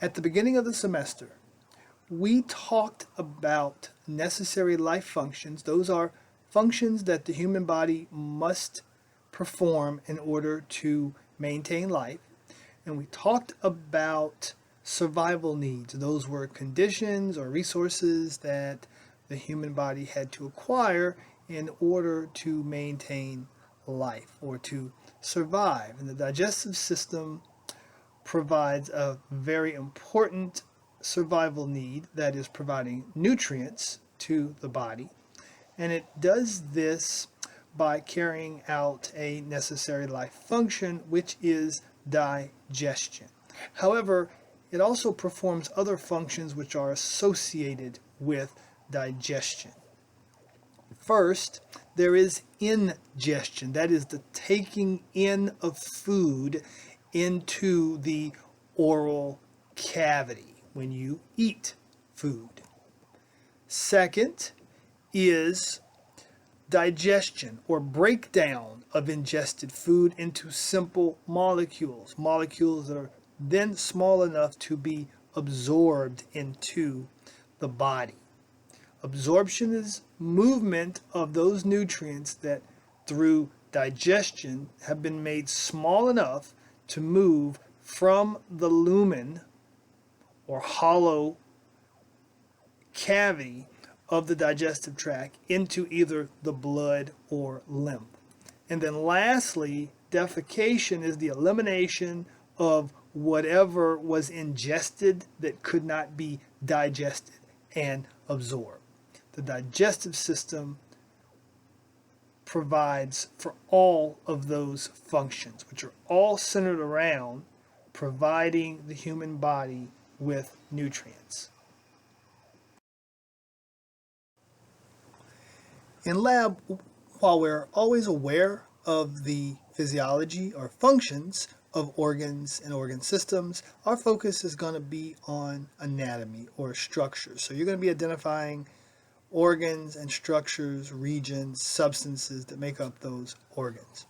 At the beginning of the semester, we talked about necessary life functions. Those are functions that the human body must perform in order to maintain life. And we talked about survival needs. Those were conditions or resources that the human body had to acquire in order to maintain life or to survive. And the digestive system provides a very important survival need, that is providing nutrients to the body. And it does this by carrying out a necessary life function, which is digestion. However, it also performs other functions which are associated with digestion. First, there is ingestion, that is the taking in of food into the oral cavity when you eat food. Second is digestion or breakdown of ingested food into simple molecules, molecules that are then small enough to be absorbed into the body. Absorption is movement of those nutrients that through digestion have been made small enough to move from the lumen or hollow cavity of the digestive tract into either the blood or lymph. And then lastly, defecation is the elimination of whatever was ingested that could not be digested and absorbed. The digestive system provides for all of those functions, which are all centered around providing the human body with nutrients. In lab, while we're always aware of the physiology or functions of organs and organ systems, our focus is going to be on anatomy or structure. So you're going to be identifying organs and structures, regions, substances that make up those organs.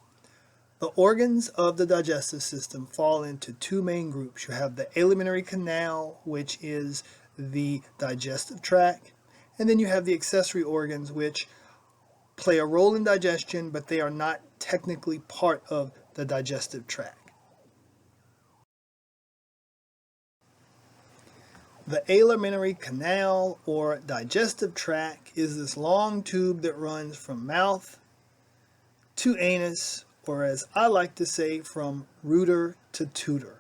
The organs of the digestive system fall into two main groups. You have the alimentary canal, which is the digestive tract, and then you have the accessory organs, which play a role in digestion, but they are not technically part of the digestive tract. The alimentary canal or digestive tract is this long tube that runs from mouth to anus, or as I like to say, from rooter to tutor.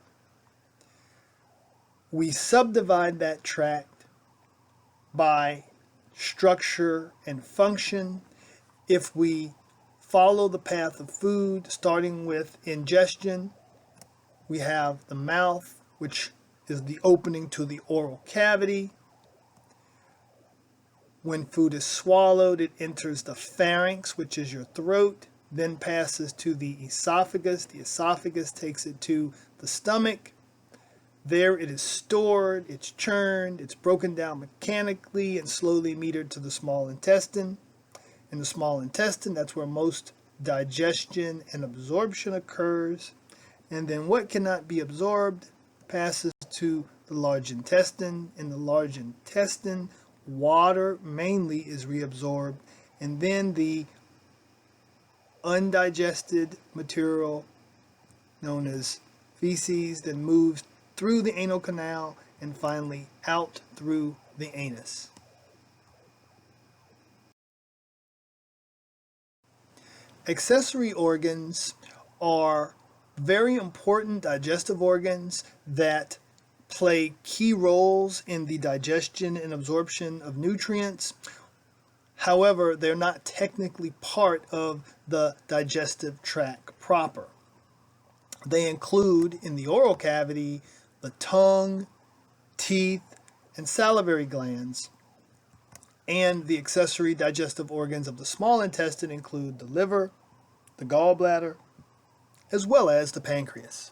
We subdivide that tract by structure and function. If we follow the path of food, starting with ingestion, we have the mouth, which is the opening to the oral cavity. When food is swallowed, it enters the pharynx, which is your throat, then passes to the esophagus. The esophagus takes it to the stomach. There it is stored, it's churned, it's broken down mechanically and slowly metered to the small intestine. In the small intestine, that's where most digestion and absorption occurs. And then what cannot be absorbed passes to the large intestine. In the large intestine, water mainly is reabsorbed, and then the undigested material known as feces then moves through the anal canal and finally out through the anus. Accessory organs are very important digestive organs that play key roles in the digestion and absorption of nutrients. However, they're not technically part of the digestive tract proper. They include, in the oral cavity, the tongue, teeth, and salivary glands. And the accessory digestive organs of the small intestine include the liver, the gallbladder, as well as the pancreas.